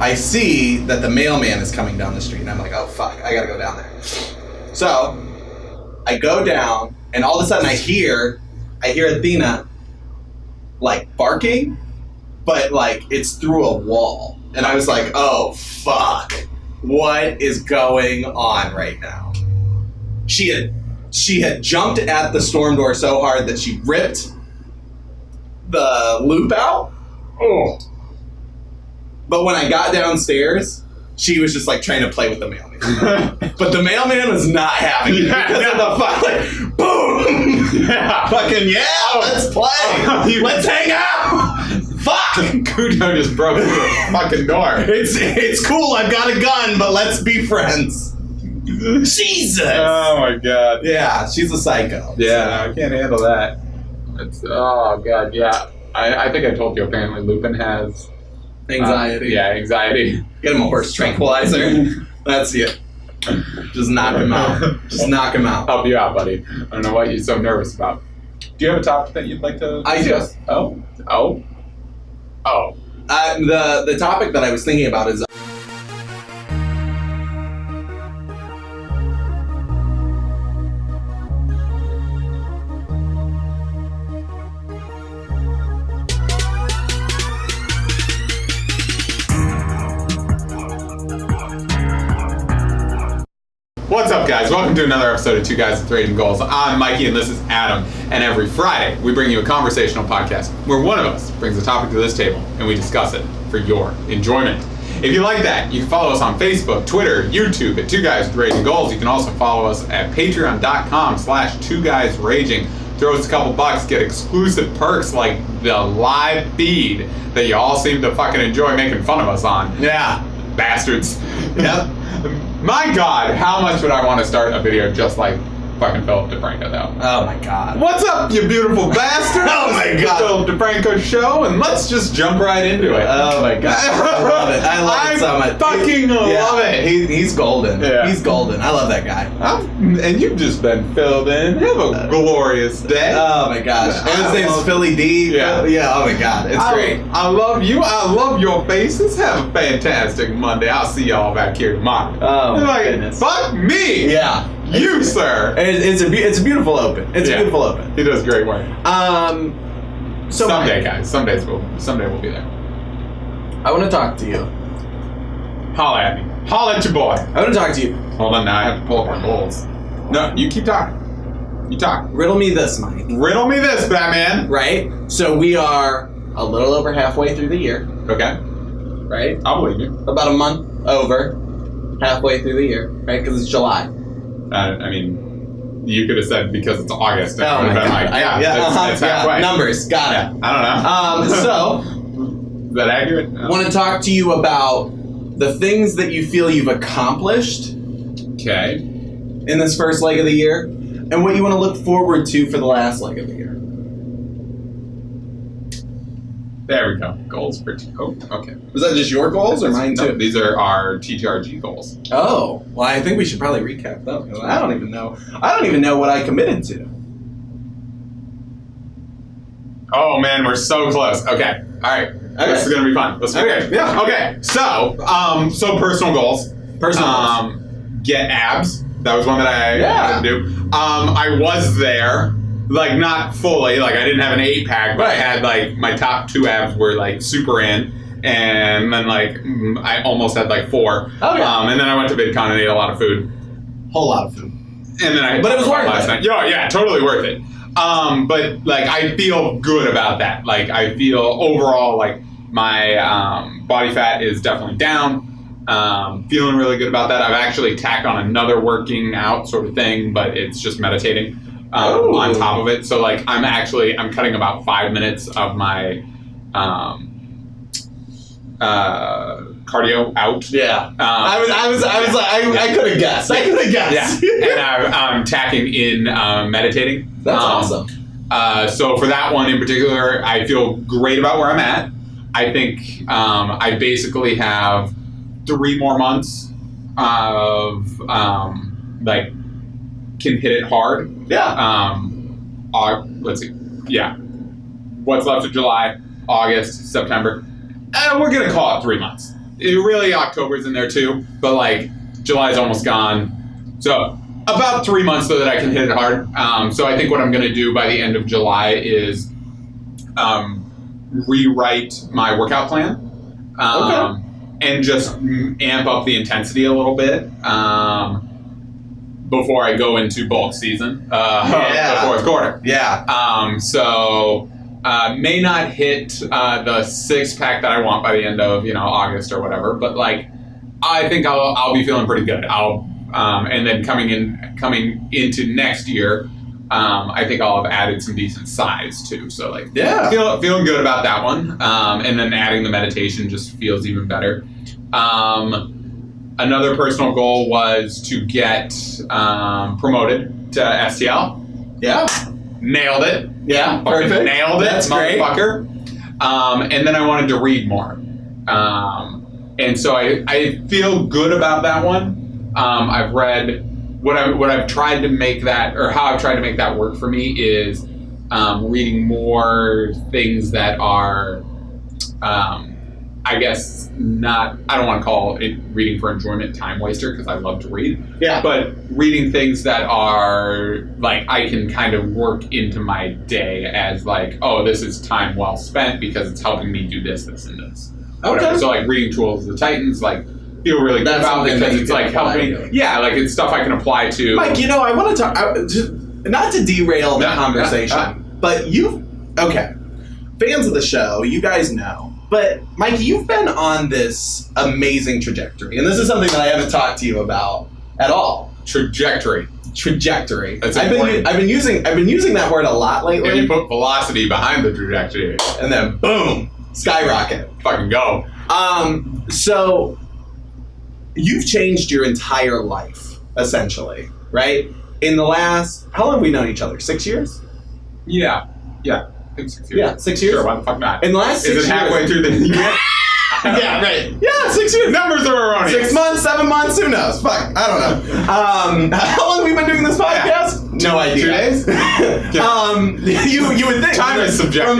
I see that the mailman is coming down the street, and I'm like, oh fuck, I gotta go down there. So I go down, and all of a sudden I hear Athena like barking, but like it's through a wall, and I was like, oh fuck, what is going on right now? She had jumped at the storm door so hard that she ripped the loop out. Oh. But when I got downstairs, she was just like trying to play with the mailman. But the mailman was not having it because of the fuck. Like, boom! Yeah. Fucking let's play! Let's hang out! Fuck! Kudo just broke through the fucking door. It's cool, I've got a gun, but let's be friends. Jesus! Oh my god. Yeah, she's a psycho. Yeah, I can't handle that. Oh god, yeah. I think I told you apparently Lupin has anxiety. Anxiety. Get him a horse tranquilizer. That's it. Just knock him out. Just knock him out. Help you out, buddy. I don't know what you're so nervous about. Do you have a topic that you'd like to discuss? I do. Oh. The topic that I was thinking about is What's up, guys? Welcome to another episode of Two Guys with Raging Goals. I'm Mikey and this is Adam, and every Friday we bring you a conversational podcast where one of us brings a topic to this table and we discuss it for your enjoyment. If you like that, you can follow us on Facebook, Twitter, YouTube at Two Guys with Raging Goals. You can also follow us at patreon.com/2guysraging. Throw us a couple bucks, get exclusive perks like the live feed that you all seem to fucking enjoy making fun of us on. yeah, bastards. Yep. My God, how much would I want to start a video just like fucking Philip DeFranco, though? Oh my God. What's up, you beautiful bastard? Oh my God. Philip DeFranco show, and let's just jump right into it. Oh my God. I love it. I love it so much. I fucking love it. He's golden. Yeah. He's golden. I love that guy. And you've just been filled in. Have a glorious day. Oh my gosh. And his name's Philly D. Yeah. Yeah. Oh my God. It's great. I love you. I love your faces. Have a fantastic Monday. I'll see y'all back here tomorrow. Oh my goodness. Fuck me. Yeah. You, sir. It's a beautiful open. It's a beautiful open. He does great work. So someday, guys. Someday we'll be there. I want to talk to you. Holla at me. Holla at your boy. I want to talk to you. Hold on, now I have to pull up our goals. No, you keep talking. You talk. Riddle me this, Mike. Riddle me this, Batman. Right? So we are a little over halfway through the year. Okay. Right? I'll believe you. About a month over halfway through the year. Right? Because it's July. I mean, you could have said because it's August. And oh my God. Like, that's halfway. Numbers. Got it. I don't know. So... Is that accurate? I want to talk to you about the things that you feel you've accomplished okay. in this first leg of the year, and what you want to look forward to for the last leg of the year. There we go. Goals for okay. Was that just your goals or mine too? No, these are our TTRG goals. Oh, well, I think we should probably recap those. I don't even know. I don't even know what I committed to. Oh man, we're so close. Okay. All right. Okay. This is gonna be fun. Let's okay. Yeah. Okay. So personal goals. Get abs. That was one that I wanted to do. I was there, like not fully. Like I didn't have an 8-pack, but I had like my top 2 abs were like super in, and then like I almost had like 4. Oh yeah. And then I went to VidCon and ate a lot of food. Whole lot of food. And then but it was worth last night. Yeah, totally worth it. But like I feel good about that. Like I feel overall like my body fat is definitely down. Feeling really good about that. I've actually tacked on another working out sort of thing, but it's just meditating on top of it. So like I'm cutting about 5 minutes of my cardio out. Yeah. I could have guessed. I could have guessed. Yeah. And I'm tacking in meditating. That's awesome. So for that one in particular, I feel great about where I'm at. I think I basically have 3 more months of like can hit it hard. Yeah. Let's see. Yeah. What's left of July, August, September. We're gonna call it 3 months. really October's in there too, but like July's almost gone. So about 3 months so that I can hit it hard. So I think what I'm going to do by the end of July is rewrite my workout plan. And just amp up the intensity a little bit before I go into bulk season, the fourth quarter. Yeah. So may not hit the 6-pack that I want by the end of August or whatever, but like I think I'll be feeling pretty good. And then coming into next year, I think I'll have added some decent size too. So like feeling good about that one. And then adding the meditation just feels even better. Another personal goal was to get promoted to STL. Yeah. Nailed it. Yeah, perfect. Nailed it. That's motherfucker. And then I wanted to read more. And so I feel good about that one. I've read what I've tried to make that, or how I've tried to make that work for me is reading more things that are I guess not, I don't want to call it reading for enjoyment time waster because I love to read. Yeah. But reading things that are like I can kind of work into my day as like, oh, this is time well spent because it's helping me do this, this, and this. Whatever. Okay. So like reading Tools of the Titans, like feel really good about it because it's like helping. Yeah, like it's stuff I can apply to. Mike, I want to talk, not to derail the conversation, but fans of the show, you guys know. But, Mikey, you've been on this amazing trajectory, and this is something that I haven't talked to you about at all. Trajectory. That's important. I've been using that word a lot lately. And you put velocity behind the trajectory, and then boom, skyrocket. Fucking go. So you've changed your entire life, essentially, right? In the last, how long have we known each other? 6 years? Yeah. I think 6 years. Yeah, 6 years? Sure, why the fuck not? In the last 6 years. Is it halfway through the year? Yeah, right. Yeah, 6 years. Numbers are erroneous. 6 months, 7 months, who knows? Fuck, I don't know. How long have we been doing this podcast? No idea. 2 days? You would think. Time is subjective.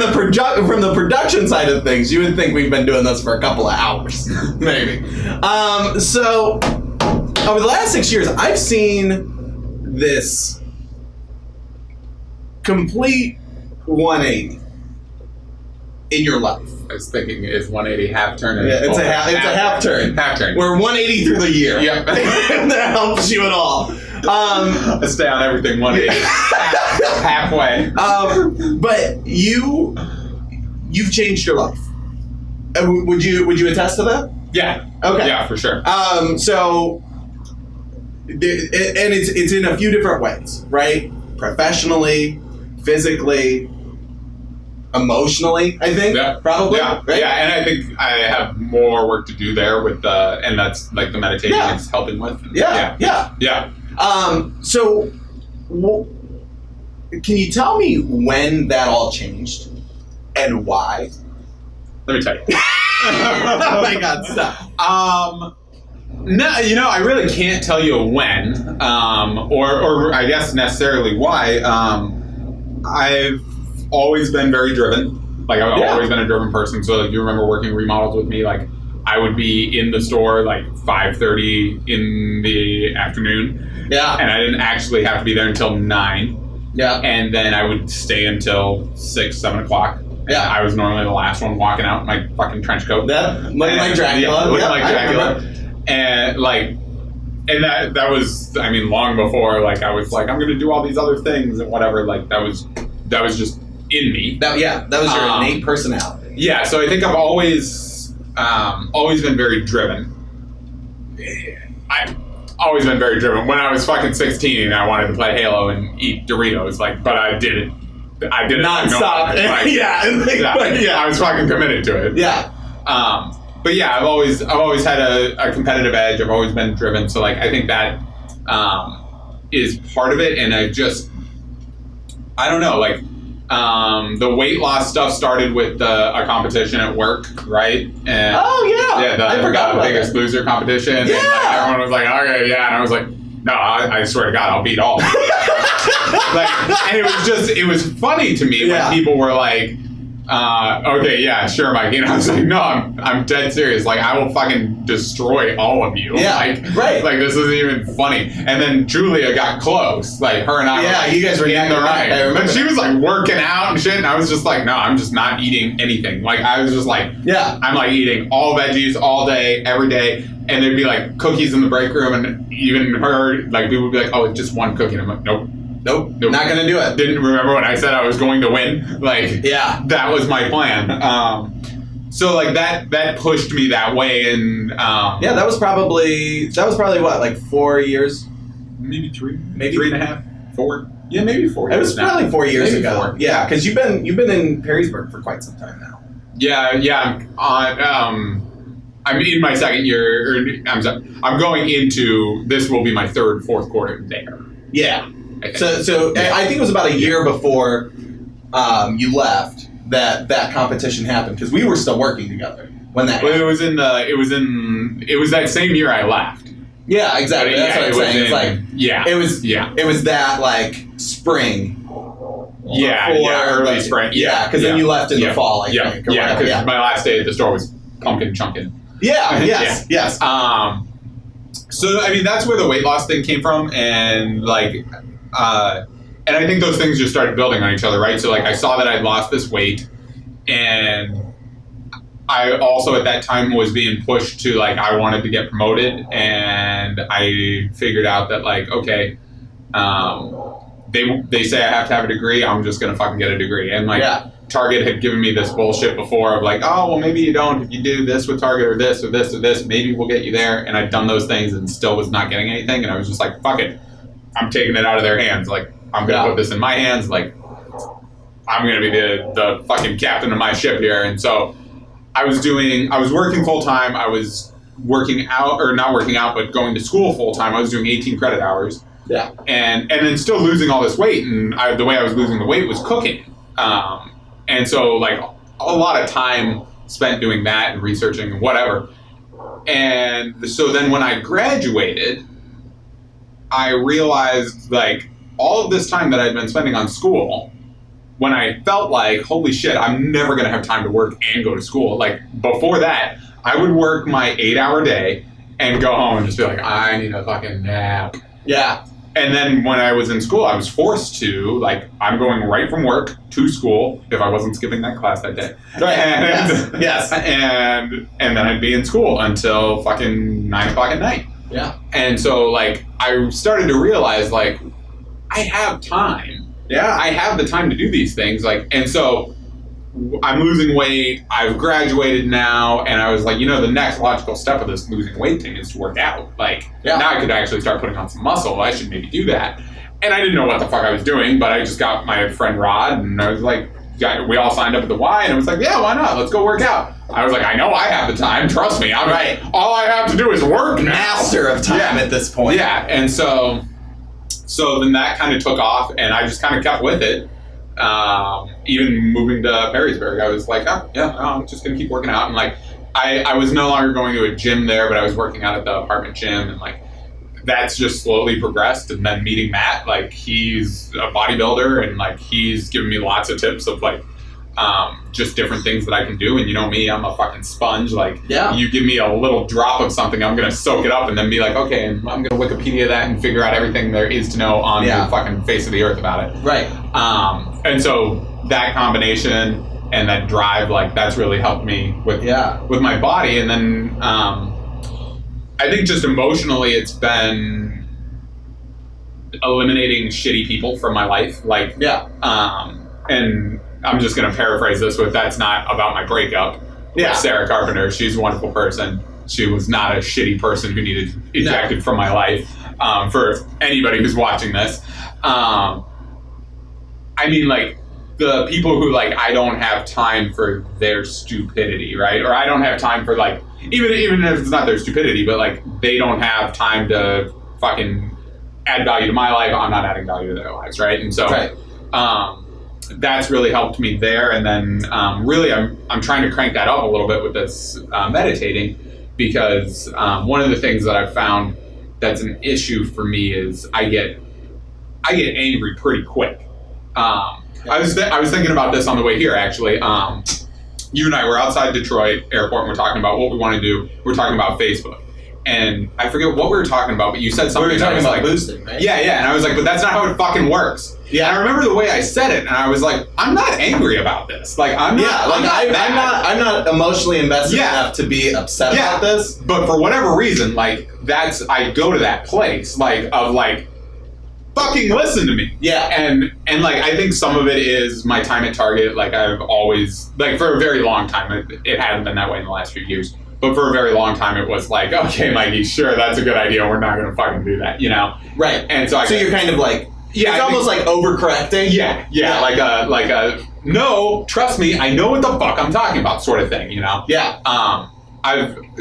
From the production side of things, you would think we've been doing this for a couple of hours. Maybe. So, over the last 6 years, I've seen this complete 180 in your life. I was thinking, is 180 half turn? Yeah, it's a half turn. Half turn. We're 180 through the year. Yep. That helps you at all. I stay on everything 180. Halfway. But you've changed your life. Would you attest to that? Yeah. Okay. Yeah, for sure. So, and it's in a few different ways, right? Professionally, physically, emotionally, I think, probably. Yeah, right? Yeah, and I think I have more work to do there with and that's like the meditation is helping with. Yeah. So, can you tell me when that all changed and why? Let me tell you. Oh my God, stop. No, I really can't tell you when, or I guess necessarily why. I've always been very driven. Like I've always been a driven person. So you remember working remodels with me, like I would be in the store like 5:30 in the afternoon. Yeah. And I didn't actually have to be there until 9. Yeah. And then I would stay until 6, 7 o'clock. Yeah. I was normally the last one walking out in my fucking trench coat. Yeah. Looking like Dracula. Looking like Dracula. And that was, I mean, long before, like, I was like, I'm going to do all these other things and whatever. Like, that was just in me. That was your innate personality. Yeah, so I think I've always been very driven. I've always been very driven. When I was fucking 16, I wanted to play Halo and eat Doritos, like, but I did it. I did it non-stop. I was fucking committed to it. Yeah. But yeah, I've always had a competitive edge. I've always been driven. So like, I think that is part of it. And I don't know, like the weight loss stuff started with a competition at work, right? And I forgot about the Biggest Loser competition. Yeah. And like, everyone was like, okay, yeah. And I was like, no, I swear to God, I'll beat all of them. And it was funny to me when people were like, Okay, yeah, sure, Mikey. And I was like, no, I'm dead serious. Like, I will fucking destroy all of you. Yeah, like, right. Like, this isn't even funny. And then Julia got close. Like, her and I were like, you guys were in the right. I remember. But she was like working out and shit. And I was just like, no, I'm just not eating anything. Like, I was just like, I'm like eating all veggies all day, every day. And there'd be like cookies in the break room. And even her, like, people would be like, oh, it's just one cookie. And I'm like, nope, not gonna do it. Didn't remember when I said I was going to win. Like, that was my plan. So like that pushed me that way, and that was probably what, like 4 years, maybe 3.5, 4. Yeah, maybe 4 years. It was probably 4 years maybe ago. 4. Yeah, because you've been in Perrysburg for quite some time now. Yeah. I'm in my second year. I'm going into, this will be my third, fourth quarter there. Yeah. So I think it was about a year before you left that competition happened, because we were still working together when that happened. Well, it was that same year I left. Yeah, exactly. That's what I'm saying. It's like it was that like spring. Early spring. Yeah, because then you left in the fall, I think. Yeah, because my last day at the store was pumpkin chunkin'. Yes. So I mean, that's where the weight loss thing came from, and like, and I think those things just started building on each other, right? So like, I saw that I'd lost this weight, and I also at that time was being pushed to like, I wanted to get promoted, and I figured out that like, okay, they say I have to have a degree, I'm just gonna fucking get a degree, and like. Target had given me this bullshit before of like, oh, well, maybe you don't. If you do this with Target or this or this or this, maybe we'll get you there. And I'd done those things and still was not getting anything. And I was just like, fuck it. I'm taking it out of their hands. Like, I'm going to put this in my hands. Like, I'm going to be the fucking captain of my ship here. And so I was working full time. I was working out, or not working out, but going to school full time. I was doing 18 credit hours. Yeah. And then still losing all this weight. And the way I was losing the weight was cooking. And so, like, a lot of time spent doing that and researching and whatever. And so then when I graduated, I realized, like, all of this time that I'd been spending on school, when I felt like, holy shit, I'm never going to have time to work and go to school. Like, before that, I would work my 8-hour day and go home and just be like, I need a fucking nap. Yeah. And then when I was in school, I was forced to, like, I'm going right from work to school if I wasn't skipping that class that day. Right. And, yes. And then I'd be in school until fucking 9 o'clock at night. Yeah. And so, like, I started to realize, like, I have time. Yeah. I have the time to do these things. Like, and so I'm losing weight. I've graduated now. And I was like, the next logical step of this losing weight thing is to work out. Like, now I could actually start putting on some muscle. I should maybe do that. And I didn't know what the fuck I was doing, but I just got my friend Rod, and I was like, we all signed up at the Y, and it was like, yeah, why not? Let's go work out. I was like, I know I have the time. Trust me. I'm right. All I have to do is work now. Master of time at this point. Yeah. And so then that kind of took off, and I just kind of kept with it. Even moving to Perrysburg, I was like, I'm just going to keep working out. And like, I was no longer going to a gym there, but I was working out at the apartment gym, and like, that's just slowly progressed. And then meeting Matt, like, he's a bodybuilder, and like, he's given me lots of tips of like, just different things that I can do. And you know me, I'm a fucking sponge. Like, you give me a little drop of something, I'm going to soak it up and then be like, okay, and I'm going to Wikipedia that and figure out everything there is to know on the fucking face of the earth about it. Right. And so that combination and that drive, like, that's really helped me with my body. And then, I think just emotionally, it's been eliminating shitty people from my life. Like, and I'm just going to paraphrase this with, that's not about my breakup with Sarah Carpenter. She's a wonderful person. She was not a shitty person who needed ejected from my life. For anybody who's watching this. I mean, like, the people who, like, I don't have time for their stupidity, right? Or I don't have time for, like, even if it's not their stupidity, but, like, they don't have time to fucking add value to my life, I'm not adding value to their lives, right? And so that's really helped me there. And then really I'm trying to crank that up a little bit with this meditating, because one of the things that I've found that's an issue for me is I get angry pretty quick. I was thinking about this on the way here, actually. You and I were outside Detroit airport, and we're talking about what we want to do. We're talking about Facebook. And I forget what we were talking about, but you said something. We were talking about like, boosting, right? Yeah. And I was like, but that's not how it fucking works. Yeah. And I remember the way I said it, and I was like, I'm not angry about this. Like, I'm not emotionally invested enough to be upset about this. But for whatever reason, like, I go to that place, like, of like, fucking listen to me. Yeah. And like, I think some of it is my time at Target. Like, I've always, like, for a very long time, it hasn't been that way in the last few years. But for a very long time, it was like, okay, Mikey, sure, that's a good idea. We're not going to fucking do that, you know? Right. And so you're kind of like, it's almost like overcorrecting. Yeah. Like a, no, trust me, I know what the fuck I'm talking about sort of thing, you know? Yeah.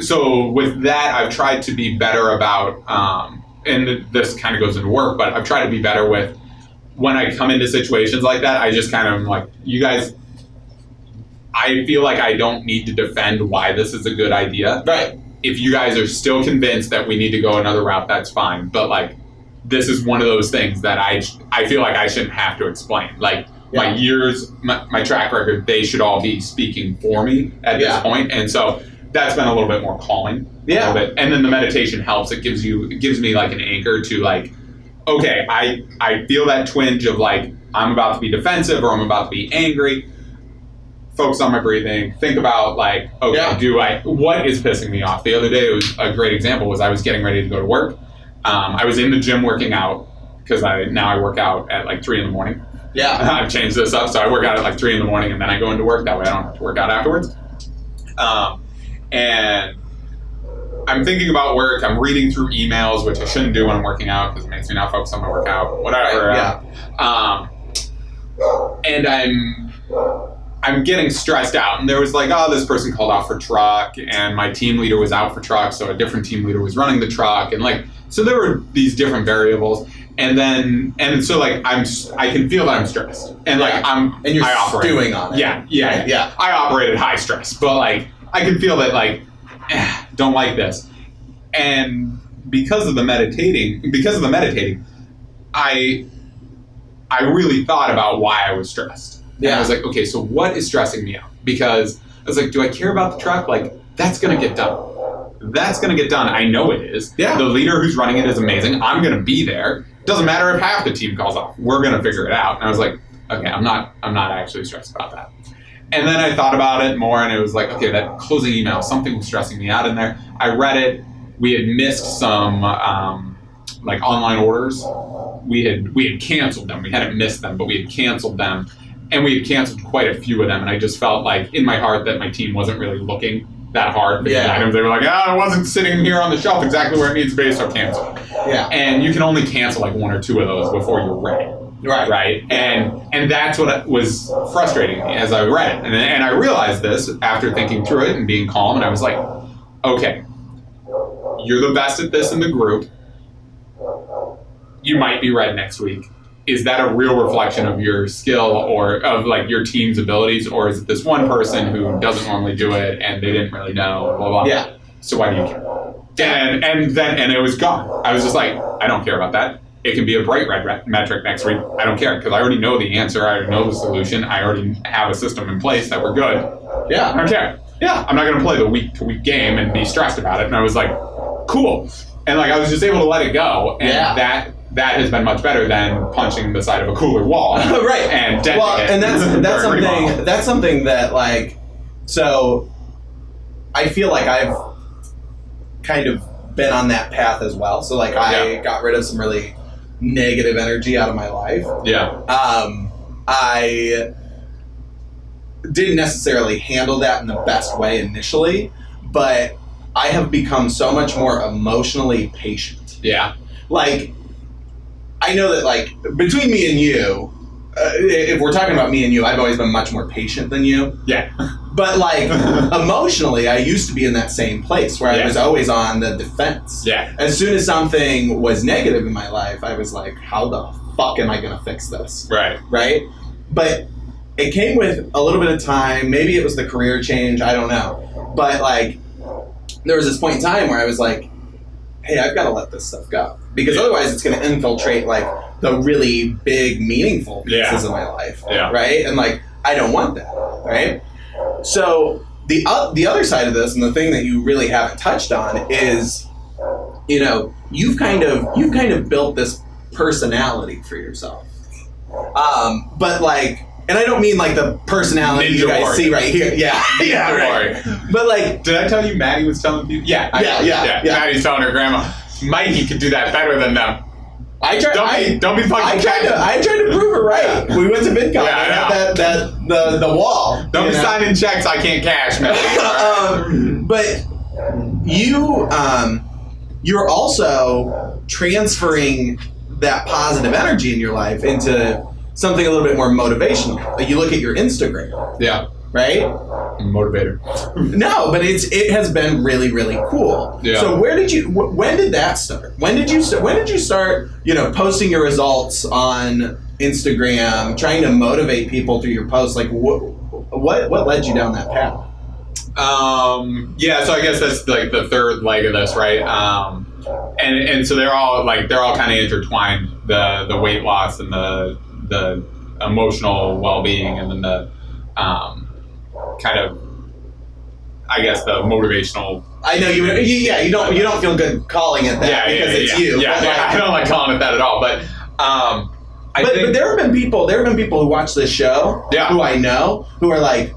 So with that, I've tried to be better about, and this kind of goes into work, but I've tried to be better with when I come into situations like that, I just kind of like, you guys, I feel like I don't need to defend why this is a good idea. Right. If you guys are still convinced that we need to go another route, that's fine. But like, this is one of those things that I feel like I shouldn't have to explain. Like my years, my track record, they should all be speaking for me at this point. And so that's been a little bit more calming. Yeah. And then the meditation helps. It gives me like an anchor to like, okay, I feel that twinge of like, I'm about to be defensive or I'm about to be angry. Focus on my breathing. Think about like, okay, what is pissing me off? The other day, it was a great example was I was getting ready to go to work. I was in the gym working out because now I work out at like 3 a.m. Yeah. I've changed this up. So I work out at like 3 a.m. and then I go into work. That way I don't have to work out afterwards. And I'm thinking about work. I'm reading through emails, which I shouldn't do when I'm working out because it makes me not focus on my workout, whatever. And I'm getting stressed out. And there was like, oh, this person called out for truck and my team leader was out for truck. So a different team leader was running the truck. And like, so there were these different variables. And so like, I can feel that I'm stressed and like and you're stewing on it. Yeah. I operate at high stress, but like, I can feel that like, don't like this. And because of the meditating, I really thought about why I was stressed. And I was like, okay, so what is stressing me out? Because I was like, do I care about the truck? Like, that's going to get done. That's going to get done. I know it is. Yeah. The leader who's running it is amazing. I'm going to be there. Doesn't matter if half the team calls off. We're going to figure it out. And I was like, okay, I'm not actually stressed about that. And then I thought about it more and it was like, okay, that closing email, something was stressing me out in there. I read it. We had missed some like online orders. We had canceled them. We hadn't missed them, but we had canceled them. And we had canceled quite a few of them, and I just felt like in my heart that my team wasn't really looking that hard for these items. They were like, it wasn't sitting here on the shelf exactly where it needs to be, so cancel. Yeah. And you can only cancel like 1 or 2 of those before you're ready. Right. And that's what was frustrating me as I read it. And I realized this after thinking through it and being calm, and I was like, okay, you're the best at this in the group. You might be read next week. Is that a real reflection of your skill or of like your team's abilities, or is it this one person who doesn't normally do it and they didn't really know, blah, blah. Yeah. So why do you care? And it was gone. I was just like, I don't care about that. It can be a bright red metric next week. I don't care because I already know the answer. I already know the solution. I already have a system in place that we're good. Yeah. I don't care. Yeah. I'm not going to play the week-to-week game and be stressed about it. And I was like, cool. And like I was just able to let it go. And that has been much better than punching the side of a cooler wall. Right. And and that's something that like, so I feel like I've kind of been on that path as well. So like I got rid of some really negative energy out of my life. Yeah. I didn't necessarily handle that in the best way initially, but I have become so much more emotionally patient. Yeah. Like, I know that, like, between me and you, if we're talking about me and you, I've always been much more patient than you. Yeah. But, like, emotionally, I used to be in that same place where I was always on the defense. Yeah. As soon as something was negative in my life, I was like, how the fuck am I going to fix this? Right. Right? But it came with a little bit of time. Maybe it was the career change. I don't know. But, like, there was this point in time where I was like, hey, I've got to let this stuff go. Because otherwise it's going to infiltrate, like, the really big, meaningful pieces of my life, right? And like, I don't want that, right? So the other side of this, and the thing that you really haven't touched on, is, you know, you've kind of built this personality for yourself, but like. And I don't mean like the personality you guys see right here. Yeah, right. But like, did I tell you Maddie was telling people? Yeah. Maddie's telling her grandma, Mikey could do that better than them. Don't be fucking. I tried to prove it right. We went to VidCon. The wall. Don't be signing checks I can't cash, man. But you're also transferring that positive energy in your life into something a little bit more motivational. Like you look at your Instagram. Yeah. Right? Motivator. No, but it has been really, really cool. Yeah. So when did that start? When did you start, you know, posting your results on Instagram, trying to motivate people through your posts? Like what led you down that path? So I guess that's like the third leg of this, right? And so they're all kind of intertwined, the weight loss and the emotional well-being, and then the kind of, I guess, the motivational. I know you don't feel good calling it that because it's you. Yeah, like, I don't like calling it that at all. But but there have been people who watch this show who I know who are like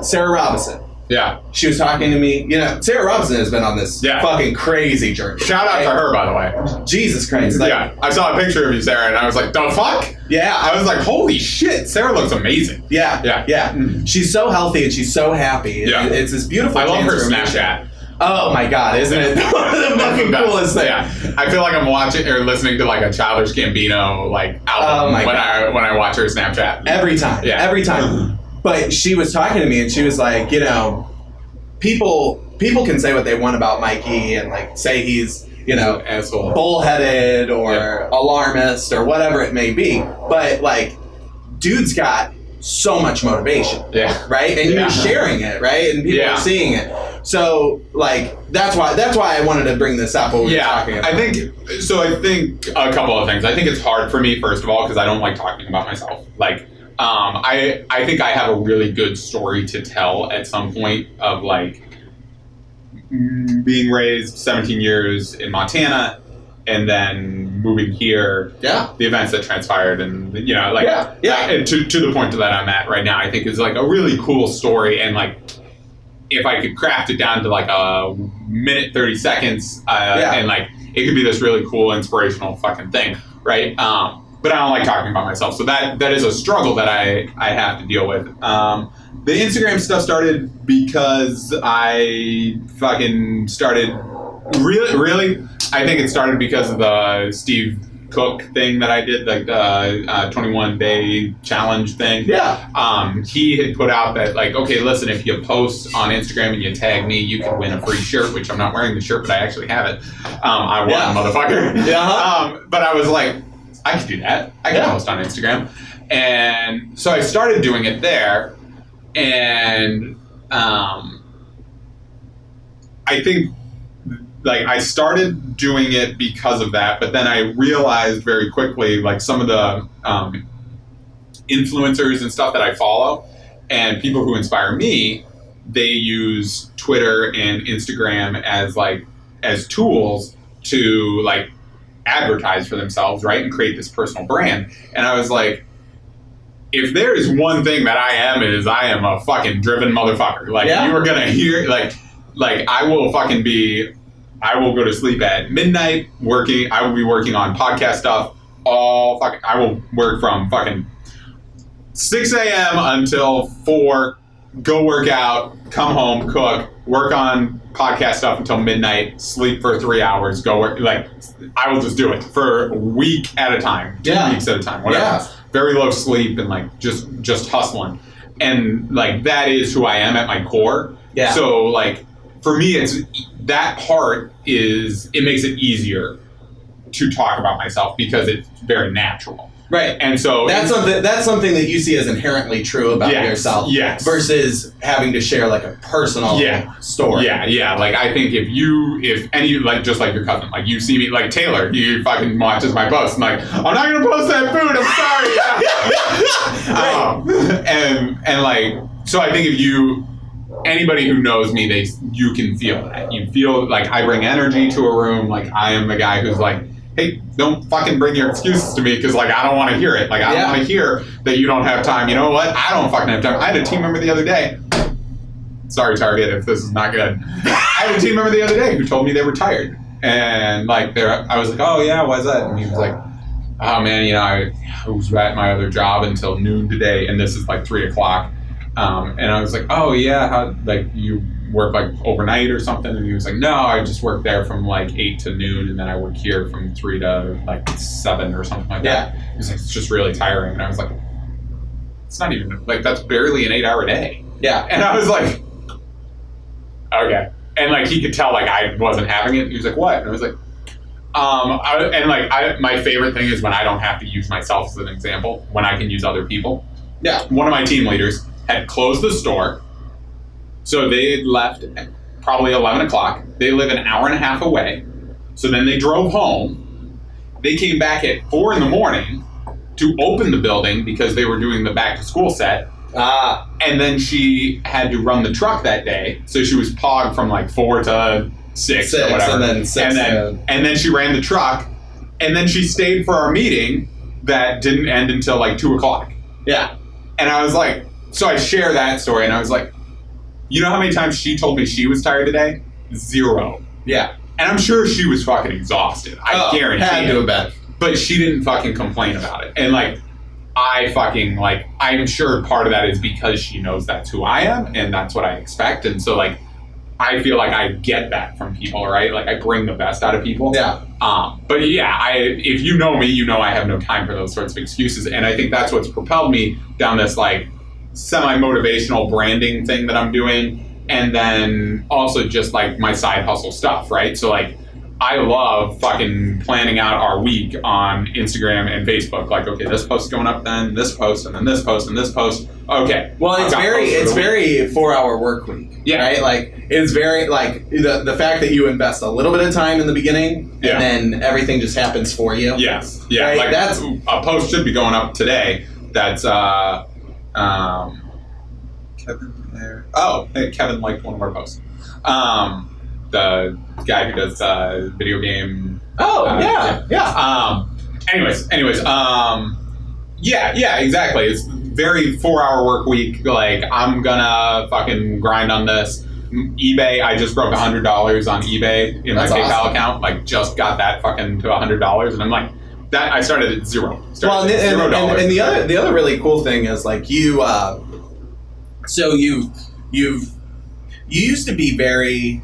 Sarah Robinson. Yeah. She was talking to me. You know, Sarah Robinson has been on this fucking crazy journey. Shout out to her, by the way. Jesus Christ. Like, I saw a picture of you, Sarah, and I was like, the fuck? Yeah. I was like, holy shit, Sarah looks amazing. Yeah. Mm-hmm. She's so healthy and she's so happy. Yeah. It's this beautiful I love her transformation. Snapchat. Oh my God, isn't it one of the fucking coolest things? Yeah. I feel like I'm watching or listening to like a Childish Gambino like album when I watch her Snapchat. Every time. Yeah. Every time. But she was talking to me and she was like, you know, people can say what they want about Mikey and like say he's, you know, asshole, bullheaded or alarmist or whatever it may be. But like, dude's got so much motivation. Yeah. Right? And you're sharing it, right? And people are seeing it. So like that's why I wanted to bring this up what we were talking about. I think a couple of things. I think it's hard for me, first of all, because I don't like talking about myself. Like I think I have a really good story to tell at some point of like being raised 17 years in Montana and then moving here. Yeah. The events that transpired and, you know, like, and to the point that I'm at right now, I think is like a really cool story. And like, if I could craft it down to like a minute, 30 seconds, and like, it could be this really cool, inspirational fucking thing. Right. But I don't like talking about myself. So that is a struggle that I have to deal with. The Instagram stuff started because I fucking started really, I think it started because of the Steve Cook thing that I did, like the 21-day challenge thing. Yeah. He had put out that like, okay, listen, if you post on Instagram and you tag me, you can win a free shirt, which I'm not wearing the shirt, but I actually have it. I won, motherfucker. Yeah. But I was like, I could do that. I can post on Instagram. And so I started doing it there. And I think like I started doing it because of that, but then I realized very quickly like some of the influencers and stuff that I follow and people who inspire me, they use Twitter and Instagram as tools to like advertise for themselves, right? And create this personal brand. And I was like, if there is one thing that I am a fucking driven motherfucker. Like you are gonna hear like I will go to sleep at midnight working. I will be working on podcast stuff I will work from fucking 6 a.m. until 4, go work out, come home, cook, work on podcast stuff until midnight, sleep for 3 hours, go work. Like, I will just do it for a week at a time, 2 weeks at a time, whatever. Yeah. Very low sleep and like just hustling. And like, that is who I am at my core. Yeah. So like, for me, it's that part it makes it easier to talk about myself because it's very natural. Right. And so that's something that you see as inherently true about yourself. Yes. Versus having to share like a personal story. Yeah. Like I think if any like just like your cousin, like you see me like Taylor, he fucking watches my posts. I'm like, I'm not gonna post that food. I'm sorry. And like so I think if anybody who knows me, you can feel that. You feel like I bring energy to a room. Like I am a guy who's like, hey, don't fucking bring your excuses to me because, like, I don't want to hear it. Like, I don't want to hear that you don't have time. You know what? I don't fucking have time. I had a team member the other day. Sorry, Target, if this is not good. I had a team member the other day who told me they were tired. And, like, I was like, oh, yeah, why's that? And he was like, oh, man, you know, I was at my other job until noon today, and this is, like, 3 o'clock. And I was like, oh, yeah, how, like, you work like overnight or something? And he was like, no, I just work there from like 8 to noon, and then I work here from 3 to like 7 or something like that. He was like, it's just really tiring. And I was like, it's not even like, that's barely an 8-hour day. Yeah. And I was like, okay. And like he could tell like I wasn't having it. He was like, what? And I was like, my favorite thing is when I don't have to use myself as an example, when I can use other people. Yeah. One of my team leaders had closed the store. So they had left at probably 11 o'clock. They live an hour and a half away. So then they drove home. They came back at 4 in the morning to open the building because they were doing the back to school set. And then she had to run the truck that day. So she was pogged from like 4 to 6 or whatever. And then 6. And then she ran the truck. And then she stayed for our meeting that didn't end until like 2 o'clock. Yeah. And I was like, so I share that story and I was like, you know how many times she told me she was tired today? 0. Yeah. And I'm sure she was fucking exhausted. I guarantee had to have been. But she didn't fucking complain about it. And like, I'm sure part of that is because she knows that's who I am and that's what I expect. And so like, I feel like I get that from people, right? Like I bring the best out of people. Yeah. But yeah, if you know me, you know I have no time for those sorts of excuses. And I think that's what's propelled me down this like, semi-motivational branding thing that I'm doing, and then also just like my side hustle stuff, right? So like I love fucking planning out our week on Instagram and Facebook. Like, okay, this post's going up, then this post, and then this post, and this post. Okay. Well, it's very 4-hour work week. Yeah. Right? Like it's very like the fact that you invest a little bit of time in the beginning and then everything just happens for you. Yes. Yeah. Right? Like that's a post should be going up today. That's Kevin there. Oh, hey, Kevin liked one of our posts. The guy who does video game. Anyways, yeah, exactly. It's very 4-hour work week. Like I'm gonna fucking grind on this. eBay, I just broke $100 on eBay in my PayPal account. Like just got that fucking to $100, and I'm like. That I started at 0. And the other really cool thing is like you used to be very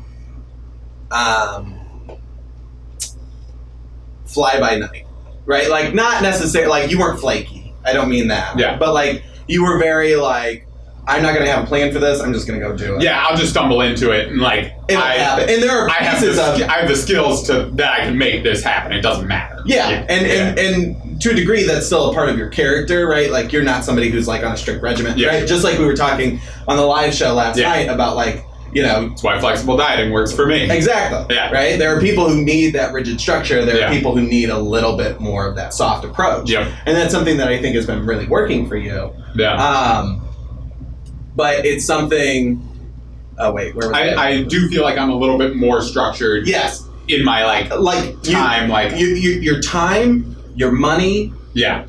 fly by night, right? Like not necessarily like you weren't flaky. I don't mean that. Yeah. But like you were very like I'm not going to have a plan for this. I'm just going to go do it. Yeah, I'll just stumble into it and like it'll happen. And there are pieces I have the skills that I can make this happen. It doesn't matter. Yeah. And to a degree, that's still a part of your character, right? Like you're not somebody who's like on a strict regimen, right? Just like we were talking on the live show last night about like, you know. That's why flexible dieting works for me. Exactly. Yeah. Right? There are people who need that rigid structure. There are people who need a little bit more of that soft approach. Yep. And that's something that I think has been really working for you. Yeah. But it's something. Oh wait, where was I do feel like I'm a little bit more structured. Yes. In my time, your time, your money. Yeah.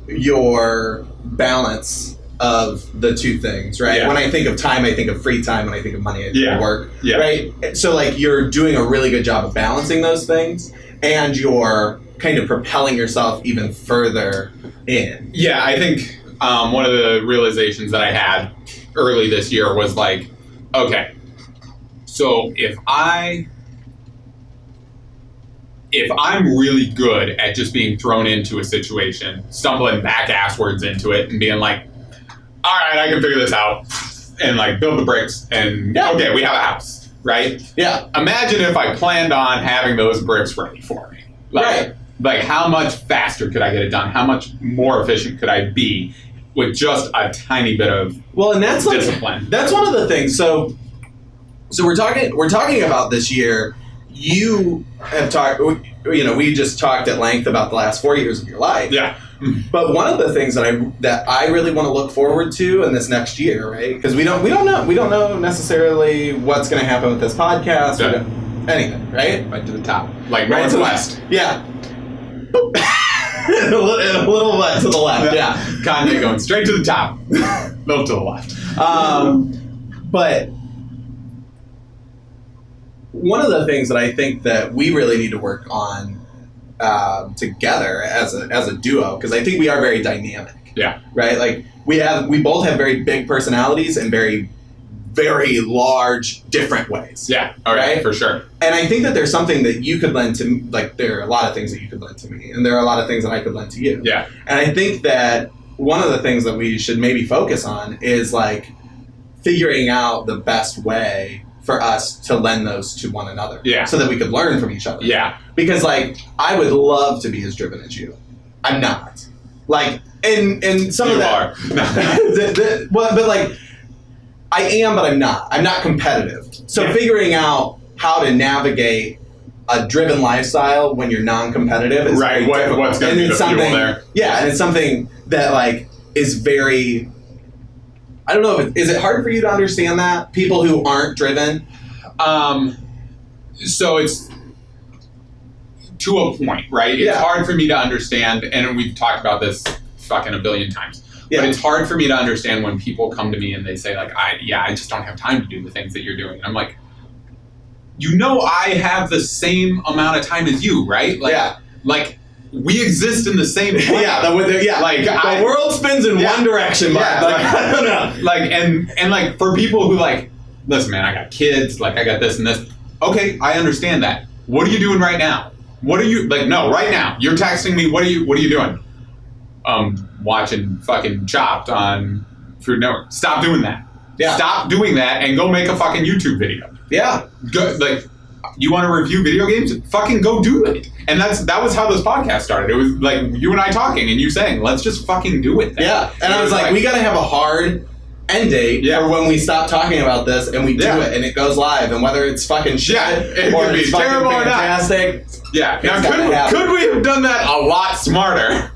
Your balance of the two things, right? Yeah. When I think of time, I think of free time. When I think of money, I think of work. Yeah. Right. So like you're doing a really good job of balancing those things, and you're kind of propelling yourself even further in. Yeah, I think. One of the realizations that I had early this year was like, okay, so if I'm really good at just being thrown into a situation, stumbling back asswards into it and being like, all right, I can figure this out and like build the bricks and okay, we have a house, right? Yeah. Imagine if I planned on having those bricks ready for me. Like, right. Like, how much faster could I get it done? How much more efficient could I be with just a tiny bit of and that's discipline? That's one of the things. So we're talking about this year. You have talked, we just talked at length about the last 4 years of your life. Yeah. But one of the things that I really want to look forward to in this next year, right? Because we don't know necessarily what's going to happen with this podcast. Yeah. Anything, right? Right to the top. Like Right northwest. Yeah. a little left to the left, yeah. Kanye going straight to the top. Little to the left. But one of the things that I think that we really need to work on together as a duo, because I think we are very dynamic. Yeah. Right? Like we both have very big personalities and very, very large different ways. Yeah. All right. For sure. And I think that there's something that you could lend to me. Like, there are a lot of things that you could lend to me, and there are a lot of things that I could lend to you. Yeah. And I think that one of the things that we should maybe focus on is like figuring out the best way for us to lend those to one another. Yeah. So that we could learn from each other. Yeah. Because like I would love to be as driven as you. I'm not. Like and some you of that are. but like I am, but I'm not. I'm not competitive. So Yeah. figuring out how to navigate a driven lifestyle when you're non-competitive is right. very difficult. What's going to be the fuel there? Yeah, and it's something that like is very. I don't know. Is it hard for you to understand that people who aren't driven? So it's to a point, right? It's hard for me to understand, and we've talked about this fucking a billion times. Yeah. But it's hard for me to understand when people come to me and they say like, I just don't have time to do the things that you're doing. And I'm like, I have the same amount of time as you, right? Like, like we exist in the same place. Like the world spins in one direction, but I don't know. Like and like for people who like, listen, man, I got kids, like I got this and this. Okay, I understand that. What are you doing right now? What are you like? No, right now you're texting me. What are you doing? Watching fucking Chopped on Food Network. Stop doing that. Yeah. Stop doing that and go make a fucking YouTube video. Yeah. Go, like, you want to review video games? Fucking go do it. And that was how this podcast started. It was like you and I talking and you saying, let's just fucking do it then. Yeah. And I was like, we got to have a hard end date for when we stop talking about this and we do it and it goes live. And whether it's fucking shit it or could be it's fucking terrible fantastic. Or not. Yeah. Now, could we have done that a lot smarter?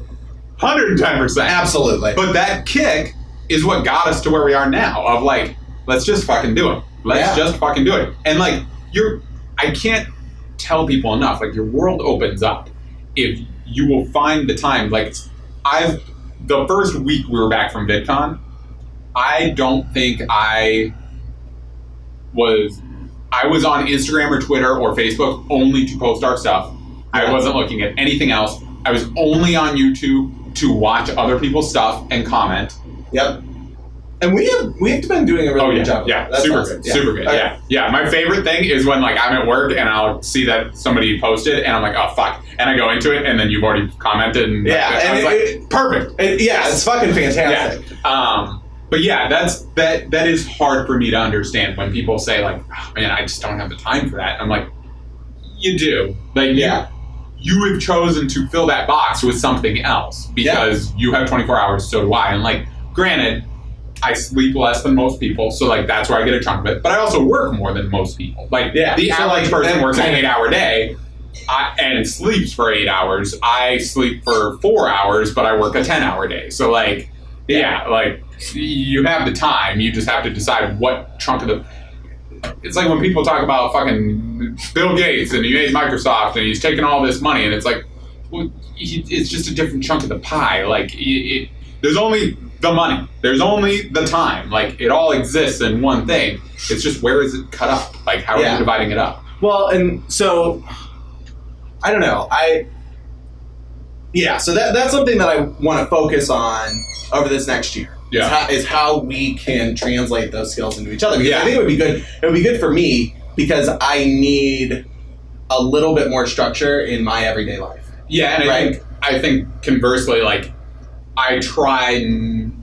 110%. Absolutely. But that kick is what got us to where we are now of like, let's just fucking do it. Let's just fucking do it. And like, I can't tell people enough, like your world opens up if you will find the time. Like the first week we were back from VidCon, I don't think I was on Instagram or Twitter or Facebook only to post our stuff. I wasn't looking at anything else. I was only on YouTube to watch other people's stuff and comment. Yep. And we've been doing a really good job. Yeah, that's super awesome. good. Super good. Yeah. My favorite thing is when like I'm at work and I'll see that somebody posted and I'm like, oh fuck, and I go into it and then you've already commented and I was like, perfect. It's fucking fantastic. Yeah. But yeah, that is hard for me to understand when people say like, oh, man, I just don't have the time for that. I'm like, you do. Like you have chosen to fill that box with something else because you have 24 hours, so do I. And like, granted, I sleep less than most people, so like that's where I get a chunk of it. But I also work more than most people. Like the average person works an 8-hour day and sleeps for 8 hours. I sleep for 4 hours, but I work a 10-hour day. So like, like you have the time. You just have to decide what chunk of the. It's like when people talk about fucking Bill Gates and he made Microsoft and he's taking all this money and it's like, well, it's just a different chunk of the pie. Like there's only the money. There's only the time. Like it all exists in one thing. It's just where is it cut up? Like how are you dividing it up? Well, and so I don't know. So that's something that I want to focus on over this next year. Is how we can translate those skills into each other. Because I think it would be good. It would be good for me because I need a little bit more structure in my everyday life. Yeah, and I think conversely, like I try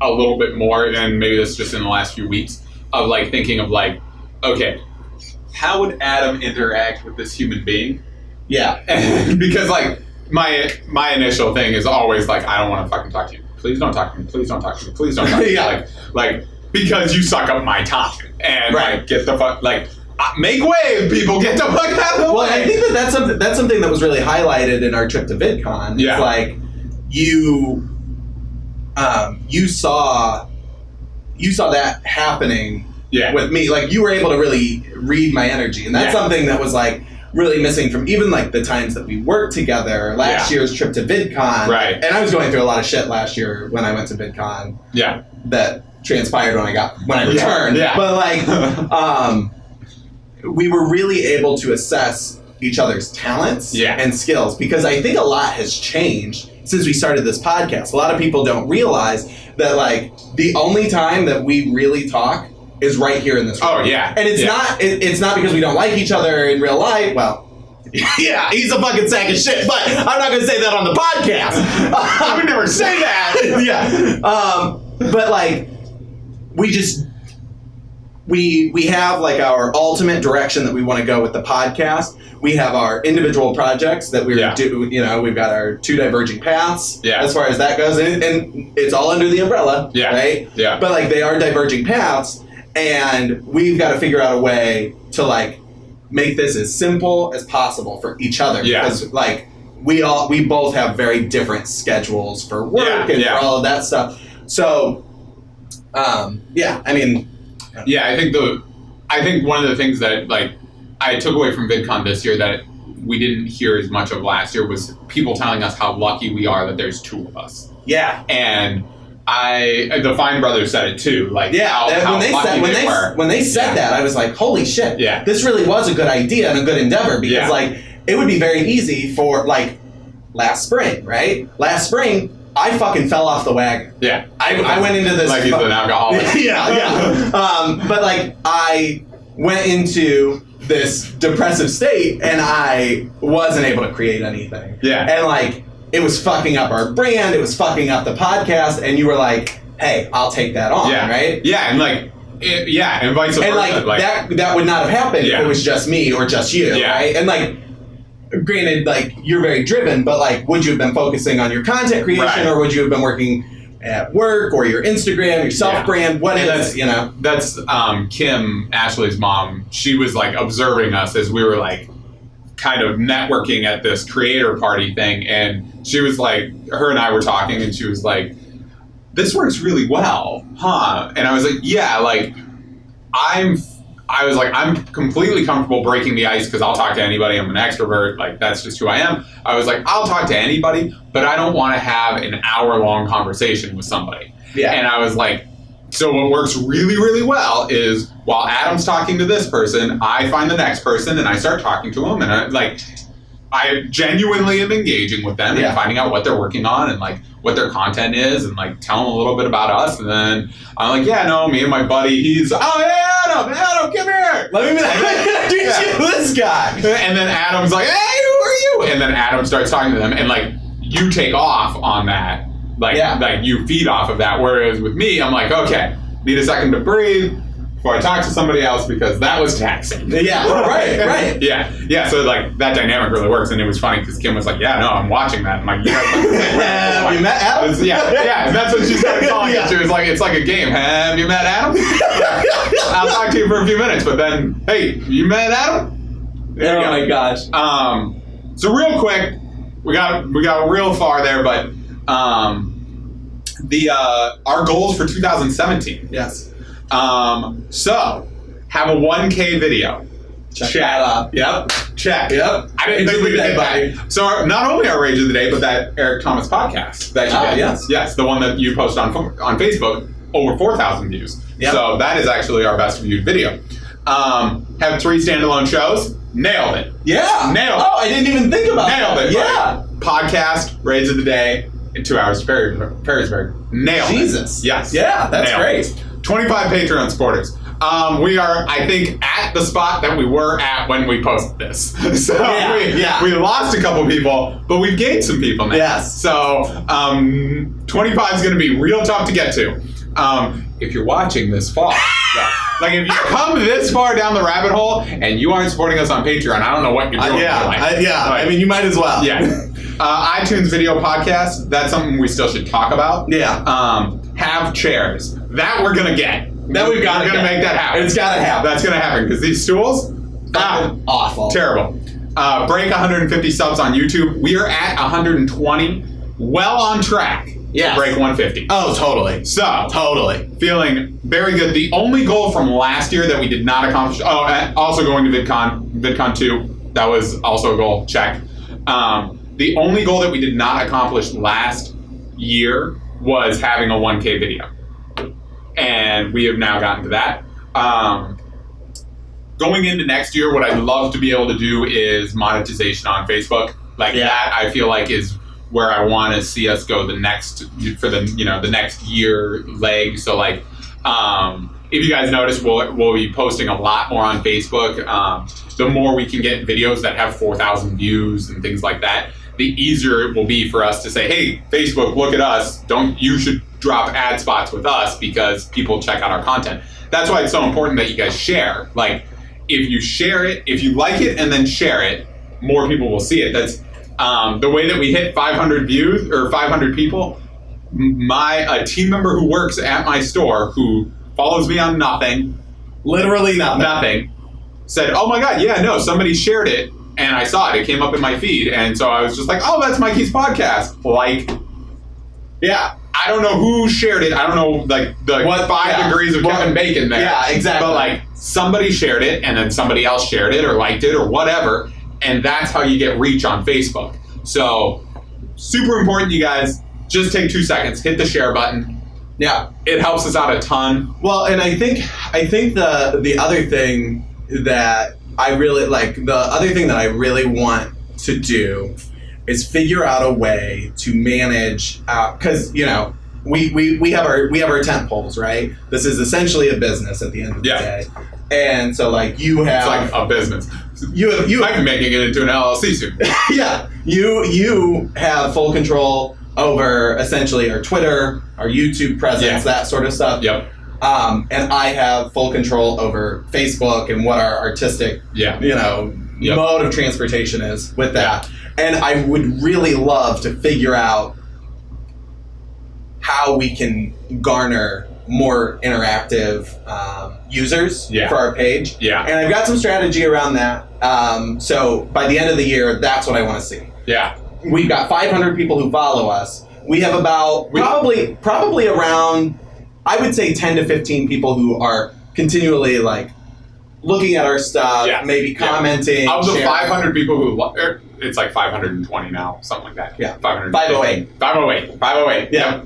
a little bit more, and maybe this is just in the last few weeks, of like thinking of like, okay, how would Adam interact with this human being? Yeah. Because like my initial thing is always like, I don't want to fucking talk to you. Please don't talk to me. Please don't talk to me. Please don't talk to me. Yeah. Like because you suck up my time and Right. like get the fuck make way, people, get the fuck out of the way. Well, I think that's something that was really highlighted in our trip to VidCon. Yeah. It's like you saw that happening with me. Like you were able to really read my energy, and that's something that was like really missing from even like the times that we worked together. Last year's trip to VidCon, right? And I was going through a lot of shit last year when I went to VidCon. Yeah, that transpired when I returned. Yeah. But like, we were really able to assess each other's talents and skills, because I think a lot has changed since we started this podcast. A lot of people don't realize that like the only time that we really talk is right here in this room. Oh yeah. And it's not because we don't like each other in real life. Well, yeah, he's a fucking sack of shit, but I'm not going to say that on the podcast. I would never say that. Yeah. But like, we have like our ultimate direction that we want to go with the podcast. We have our individual projects that we're doing. You know, we've got our two diverging paths as far as that goes, and it's all under the umbrella, right? Yeah. But like, they are diverging paths, and we've got to figure out a way to like make this as simple as possible for each other, because like we both have very different schedules for work and for all of that stuff. So, I mean. Yeah, I think one of the things that like I took away from VidCon this year that we didn't hear as much of last year was people telling us how lucky we are that there's two of us. Yeah. And the Fine brothers said it too. Like when they said that, I was like, holy shit. Yeah. This really was a good idea and a good endeavor, because like it would be very easy for like last spring, right? Last spring I fucking fell off the wagon. Yeah. I went into this... Like he's an alcoholic. Yeah. But like, I went into this depressive state, and I wasn't able to create anything. Yeah. And like, it was fucking up our brand, it was fucking up the podcast, and you were like, hey, I'll take that on, right? Yeah, and like... and vice versa. And like, that would not have happened if it was just me or just you, right? And like... Granted, like, you're very driven, but like, would you have been focusing on your content creation, or would you have been working at work or your Instagram, your self-brand? What is, you know? That's Kim, Ashley's mom. She was like observing us as we were like kind of networking at this creator party thing, and she was like, her and I were talking, and she was like, this works really well, huh? And I was like, yeah, like, I was like, I'm completely comfortable breaking the ice because I'll talk to anybody. I'm an extrovert. Like, that's just who I am. I was like, I'll talk to anybody, but I don't want to have an hour-long conversation with somebody. Yeah. And I was like, so what works really, really well is while Adam's talking to this person, I find the next person and I start talking to them. And I genuinely am engaging with them and finding out what they're working on and like what their content is, and like tell them a little bit about us. And then I'm like, me and my buddy, he's, Adam, come here. Let me introduce you to this guy. And then Adam's like, hey, who are you? And then Adam starts talking to them, and like, you take off on that. Like, like you feed off of that. Whereas with me, I'm like, okay, need a second to breathe before I talk to somebody else, because that was taxing. Yeah, right. Yeah. So like that dynamic really works, and it was funny because Kim was like, "Yeah, no, I'm watching that." I'm like, "Have you met Adam?" Yeah, and that's what she started calling it. She was like, "It's like a game. Have you met Adam?" I'll talk to you for a few minutes, but then, hey, you met Adam? Oh my gosh. So real quick, we got real far there, but our goals for 2017. Yes. So, have a 1K video. Check that up. Yep. Check. Yep. I didn't think we did that. So, not only our Rage of the Day, but that Eric Thomas podcast that you did. Yes, the one that you posted on Facebook, over 4,000 views. Yep. So, that is actually our best viewed video. Have 3 standalone shows. Nailed it. Yeah. Nailed it. Oh, I didn't even think about that. Nailed it. Yeah. Podcast, Rage of the Day, in 2 hours to Perrysburg. Nailed it. Jesus. Yes. Yeah, that's great. 25 Patreon supporters. We are, I think, at the spot that we were at when we posted this. So we lost a couple people, but we've gained some people now. Yes. So 25 is going to be real tough to get to. If you're watching this far. Like, if you come this far down the rabbit hole and you aren't supporting us on Patreon, I don't know what you're doing. I mean, you might as well. Yeah. iTunes video podcast. That's something we still should talk about. Yeah. Have chairs. That we're gonna get. That we're gonna make that happen. It's gotta happen. That's gonna happen because these stools, awful, terrible. Break 150 subs on YouTube. We are at 120. Well on track. Yes. To break 150. Oh, totally. So Totally. feeling very good. The only goal from last year that we did not accomplish. Oh, and also going to VidCon 2. That was also a goal. Check. The only goal that we did not accomplish last year was having a 1K video. And we have now gotten to that. Going into next year, what I'd love to be able to do is monetization on Facebook. Like that, I feel like is where I want to see us go the next year leg. So like, if you guys notice, we'll be posting a lot more on Facebook. The more we can get videos that have 4,000 views and things like that, the easier it will be for us to say, hey, Facebook, look at us. You should drop ad spots with us because people check out our content. That's why it's so important that you guys share. Like, if you share it, if you like it and then share it, more people will see it. That's the way that we hit 500 views or 500 people. A team member who works at my store who follows me on literally nothing, said, oh my God, yeah, no, somebody shared it and I saw it. It came up in my feed. And so I was just like, oh, that's Mikey's podcast. Like, yeah. I don't know who shared it. I don't know, like, the 5 degrees of Kevin Bacon there. Yeah, exactly. But, like, somebody shared it, and then somebody else shared it or liked it or whatever, and that's how you get reach on Facebook. So, super important, you guys. Just take 2 seconds. Hit the share button. Yeah. It helps us out a ton. Well, and I think the other thing that I really want to do is figure out a way to manage, because we have our tent poles, right? This is essentially a business at the end of the day, and so like you have it's like a business. You I've been making it into an LLC soon. Yeah, you have full control over essentially our Twitter, our YouTube presence, that sort of stuff. Yep. And I have full control over Facebook and what our artistic, mode of transportation is with that. Yeah. And I would really love to figure out how we can garner more interactive users for our page. Yeah. And I've got some strategy around that. So by the end of the year, that's what I want to see. Yeah. We've got 500 people who follow us. We have about probably around, I would say 10 to 15 people who are continually like looking at our stuff, maybe commenting. Of the 500 people who, it's like 520 now, something like that. Yeah. 508. 508. Yeah.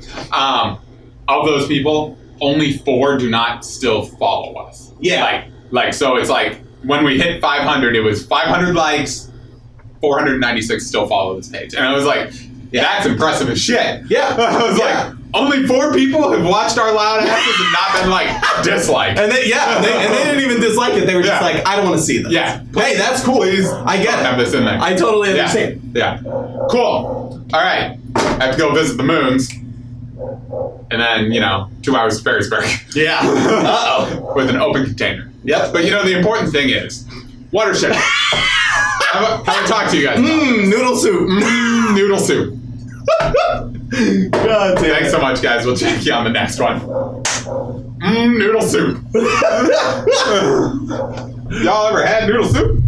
Of those people, only 4 do not still follow us. Yeah. Like so it's like when we hit 500, it was 500 likes, 496 still follow this page. And I was like, that's impressive as shit. Yeah. I was like, only 4 people have watched our loud asses and not been like disliked. And they didn't even dislike it. They were just like, I don't want to see this. Yeah. Hey, that's cool. Please, I get it. Have this in there. I totally understand. Yeah. Cool. All right. I have to go visit the moons. And then, 2 hours to Perrysburg. Yeah. Uh-oh. With an open container. Yep. But the important thing is, watershed. How do I talk to you guys? Noodle soup. Noodle soup. God damn. Thanks so much, guys. We'll check you on the next one. Noodle soup. Y'all ever had noodle soup?